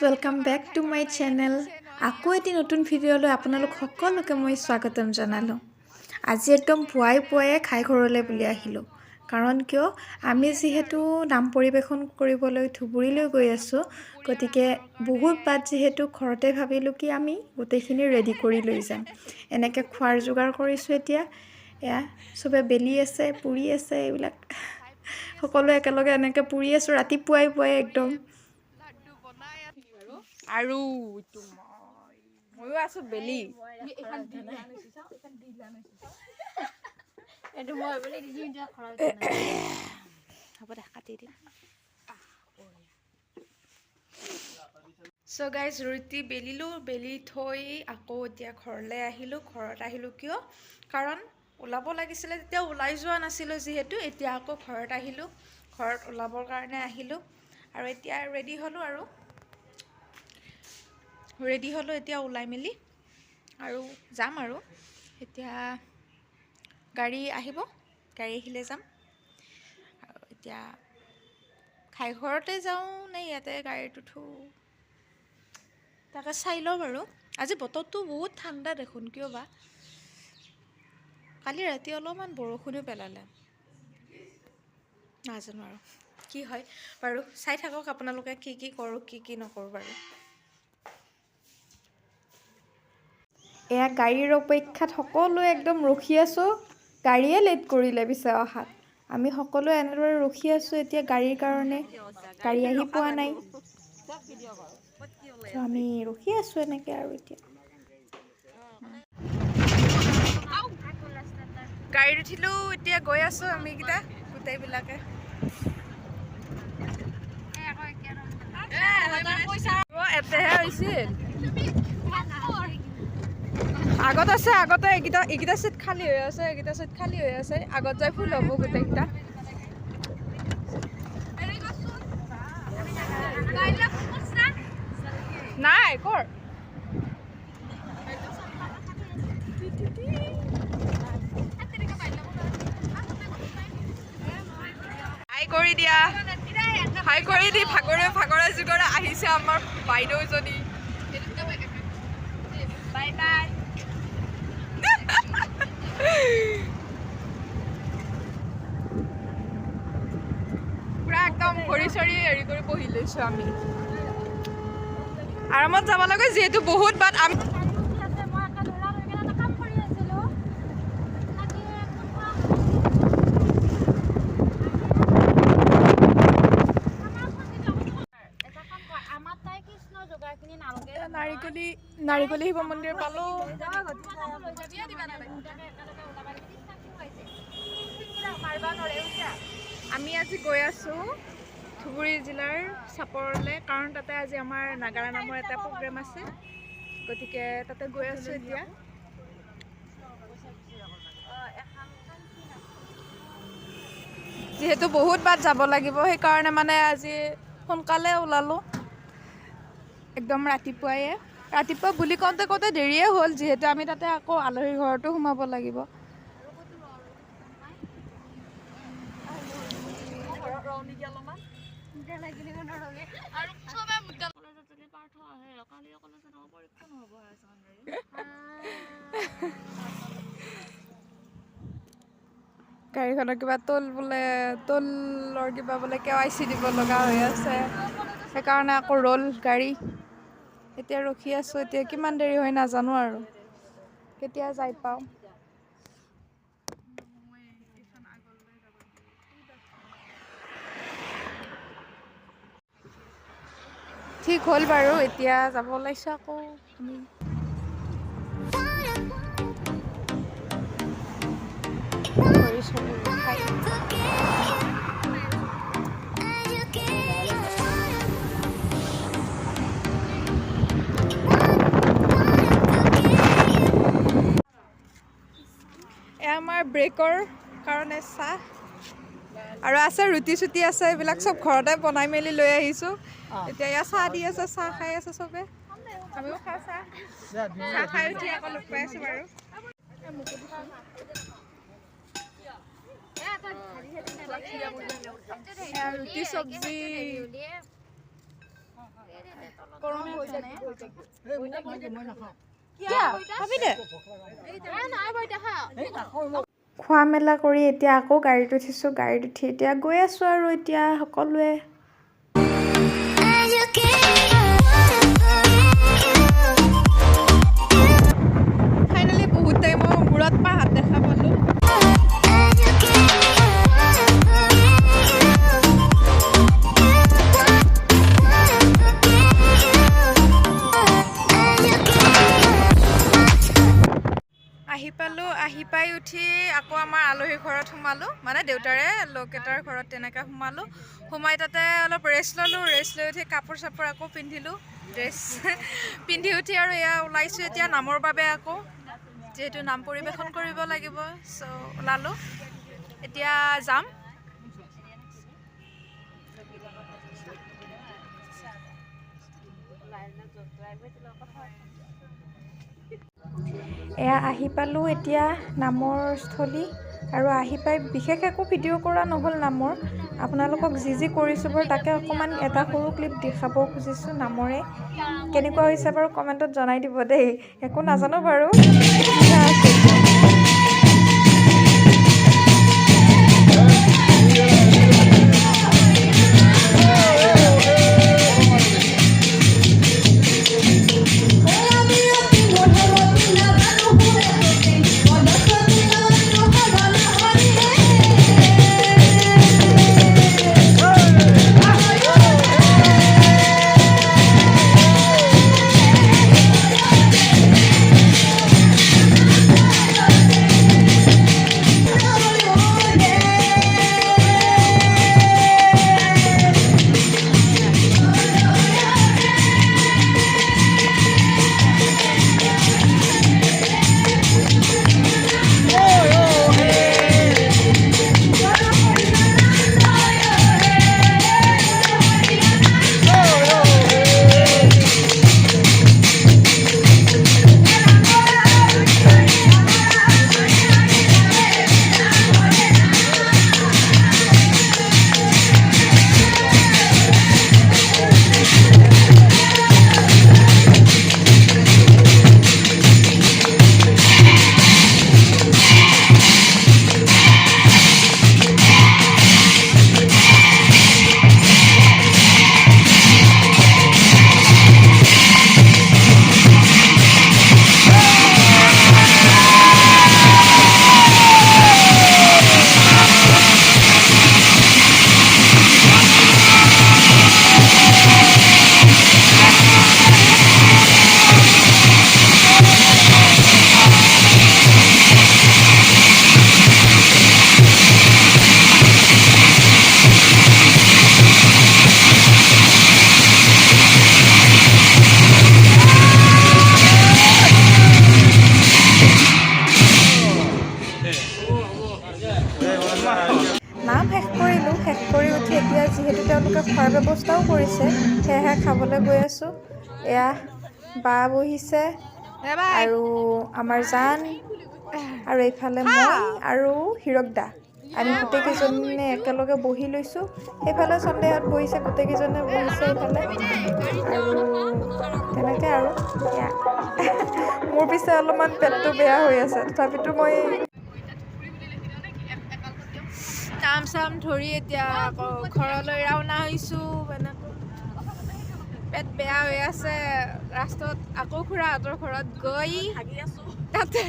Welcome back to my channel. আকৌ এটি নতুন ভিডিঅ'লৈ আপোনালোক সকলোকে মই স্বাগতম জনালোঁ। আজি একদম পুৱাই খাই ঘৰলৈ বুলি আহিলোঁ। কাৰণ কিয় আমি যিহেতু নাম পৰিৱেশন কৰিবলৈ ধুবুৰীলৈ গৈ আছোঁ, গতিকে বহুত বাট যিহেতু ঘৰতে ভাবিলোঁ কি আমি গোটেইখিনি ৰেডি কৰি লৈ যাম। এনেকৈ খোৱাৰ যোগাৰ কৰিছোঁ। এতিয়া এয়া চবে বেলি আছে, পুৰি আছে, এইবিলাক সকলো একেলগে এনেকৈ পুৰি আছোঁ ৰাতিপুৱাই একদম। আৰু ময়ো আছো বেলি হ'ব দে কাটি দিম। চ' গাইজ ৰুটি বেলিলোঁ, বেলি থৈ আকৌ এতিয়া ঘৰলৈ আহিলোঁ। ঘৰত আহিলোঁ কিয়? কাৰণ ওলাব লাগিছিলে, তেতিয়া ওলাই যোৱা নাছিলোঁ যিহেতু। এতিয়া আকৌ ঘৰত আহিলোঁ, ঘৰত ওলাবৰ কাৰণে আহিলোঁ আৰু এতিয়া ৰেডি হ'লোঁ এতিয়া ওলাই মেলি আৰু যাম আৰু এতিয়া গাড়ী আহিব, গাড়ী আহিলে যাম। আৰু এতিয়া খাই ঘৰতে যাওঁ নে ইয়াতে গাড়ীত উঠোঁ তাকে চাই লওঁ বাৰু। আজি বতৰটো বহুত ঠাণ্ডা দেখোন, কিয় বা? কালি ৰাতি অলপমান বৰষুণো পেলালে, নাজানো আৰু কি হয় বাৰু। চাই থাকক আপোনালোকে কি কৰোঁ কি নকৰোঁ বাৰু। এয়া গাড়ীৰ অপেক্ষাত সকলোৱে একদম ৰখি আছোঁ। গাড়ীয়ে লেট কৰিলে পিছে অহাত। আমি সকলোৱে এনেদৰে ৰখি আছোঁ এতিয়া গাড়ীৰ কাৰণে। গাড়ী আহি পোৱা নাই, আমি ৰখি আছোঁ এনেকৈ আৰু এতিয়া। গাড়ীত উঠিলোঁ, এতিয়া গৈ আছোঁ আমিকেইটা গোটেইবিলাকে। এতেহে হৈছিল, আগত আছে, আগতে এইকেইটা চিট খালী হৈ আছে, আগত যাই ফুল হ'ব গোটেইকেইটা। নাই কৰ হাই কৰি দি ভাগৰে যুগৰে আহিছে আমাৰ বাইদেউজনী। Bye bye. পুৰা একদম ভৰি চৰি হেৰি কৰি বহি লৈছোঁ আমি, আৰামত যাব লাগে যিহেতু বহুত বাট। আমি নাৰিকলি শিৱ মন্দিৰ পালোঁ। আমি আজি গৈ আছোঁ ধুবুৰী জিলাৰ চাপৰলৈ, কাৰণ তাতে আজি আমাৰ নাগাৰা নামৰ এটা প্ৰগ্ৰেম আছে, গতিকে তাতে গৈ আছোঁ এতিয়া। যিহেতু বহুত বাট যাব লাগিব, সেইকাৰণে মানে আজি সোনকালে ওলালোঁ একদম ৰাতিপুৱা বুলি কওঁতে দেৰিয়ে হ'ল, যিহেতু আমি তাতে আকৌ আলহীৰ ঘৰতো সোমাব লাগিব। গাড়ীখনৰ কিবা তলৰ কিবা বোলে KYC দিব লগা হৈ আছে, সেইকাৰণে আকৌ ৰ'ল গাড়ী। এতিয়া ৰখি আছোঁ, এতিয়া কিমান দেৰি হয় নাজানো আৰু কেতিয়া যাই পাওঁ। ঠিক হ'ল বাৰু, এতিয়া যাব ওলাইছোঁ আকৌ আমি। আমাৰ ব্ৰেকৰ কাৰণে চাহ আৰু আছে, ৰুটি চুটি আছে, এইবিলাক চব ঘৰতে বনাই মেলি লৈ আহিছোঁ। এতিয়া ইয়াত চাহ দি আছে, চাহ খাই আছে চবে, আমিও খাওঁ চাহ খাই উঠি আকৌ লগ পাই আছোঁ বাৰু। ৰুটি চব্জি খোৱা মেলা কৰি এতিয়া আকৌ গাড়ীত উঠিছোঁ। গাড়ীত উঠি এতিয়া গৈ আছোঁ আৰু এতিয়া সকলোৱে। ফাইনেলি বহুত টাইমৰ মূৰত পাহাত দেখা পালোঁ। আহি পাই উঠি আকৌ আমাৰ আলহীৰ ঘৰত সোমালোঁ, মানে দেউতাৰে লগ এটাৰ ঘৰত তেনেকৈ সোমালোঁ। সোমাই তাতে অলপ ৰেষ্ট ল'লোঁ। ৰেষ্ট লৈ উঠি কাপোৰ চাপোৰ আকৌ পিন্ধিলোঁ। ড্ৰেছ পিন্ধি উঠি আৰু এয়া ওলাইছোঁ এতিয়া নামৰ বাবে। আকৌ যিহেতু নাম পৰিৱেশন কৰিব লাগিব, চ' ওলালোঁ। এতিয়া যাম। এয়া আহি পালোঁ এতিয়া নামৰ স্থলী। আৰু আহি পাই বিশেষ একো ভিডিঅ' কৰা নহ'ল নামৰ। আপোনালোকক যি কৰিছোঁ বাৰু তাকে অকণমান এটা সৰু ক্লিপ দেখাব খুজিছোঁ নামৰে। কেনেকুৱা হৈছে বাৰু কমেণ্টত জনাই দিব দেই। একো নাজানো বাৰু, শিকিহে আছোঁ। নাম শেষ কৰিলোঁ। শেষ কৰি উঠি এতিয়া যিহেতু তেওঁলোকে খোৱাৰ ব্যৱস্থাও কৰিছে, সেয়েহে খাবলৈ গৈ আছোঁ। এয়া বা বহিছে আৰু আমাৰ জান আৰু এইফালে মই আৰু হীৰক দা, আমি গোটেইকেইজনে একেলগে বহি লৈছোঁ। সেইফালে সন্দেহত বহিছে, গোটেইকেইজনে বহিছে এইফালে। আৰু তেনেকৈ আৰু এয়া মোৰ পিছে অলপমান পেটটো বেয়া হৈ আছে, তথাপিতো মই নাম চাম ধৰি এতিয়া আকৌ ঘৰলৈ ৰাওনা হৈছোঁ। পেট বেয়া হৈ আছে। ৰাস্তাত আকৌ খুৰাহঁতৰ ঘৰত গৈ তাতে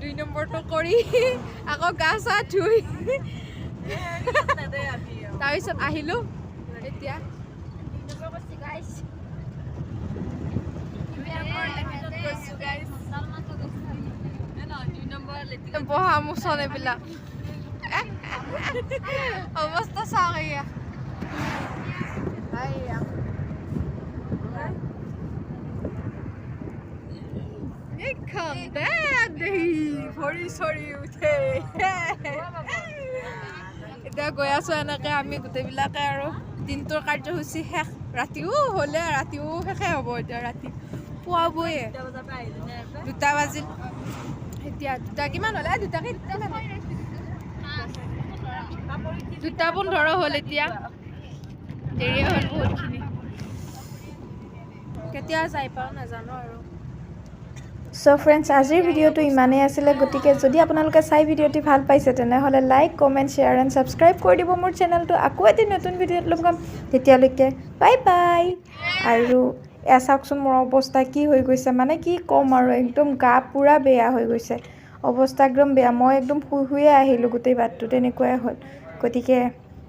2 নম্বৰটো কৰি আকৌ গা চা ধুই তাৰপিছত আহিলোঁ। এতিয়া বহা মোচন এইবিলাক অৱস্থা চাওক। এয়া ভৰি চৰি উঠে। এতিয়া গৈ আছোঁ এনেকৈ আমি গোটেইবিলাকে আৰু দিনটোৰ কাৰ্যসূচী শেষ। ৰাতিও হ'লে ৰাতিও শেষে হ'ব। এতিয়া ৰাতি পুৱাবয়ে 2টা বাজিল। এতিয়া 2টা কিমান হ'লে? 2:15 হ'ল। এতিয়া দেৰিয়ে হ'ল বহুতখিনি। কেতিয়া যাই পাওঁ নাজানো আৰু চ' ফ্ৰেণ্ডছ আজিৰ ভিডিঅ'টো ইমানেই আছিলে গতিকে যদি আপোনালোকে চাই ভিডিঅ'টি ভাল পাইছে তেনেহ'লে like comment share and subscribe কৰি দিব মোৰ চেনেলটো আকৌ এটি নতুন ভিডিঅ'ত লগ পাম তেতিয়ালৈকে বাই বাই আৰু এয়া চাওকচোন মোৰ অৱস্থা কি হৈ গৈছে মানে কি ক'ম আৰু একদম গা পূৰা বেয়া হৈ গৈছে অৱস্থা একদম বেয়া মই একদম শুই শুইয়ে আহিলোঁ গোটেই বাটটো তেনেকুৱাই হ'ল গতিকে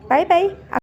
বাই বাই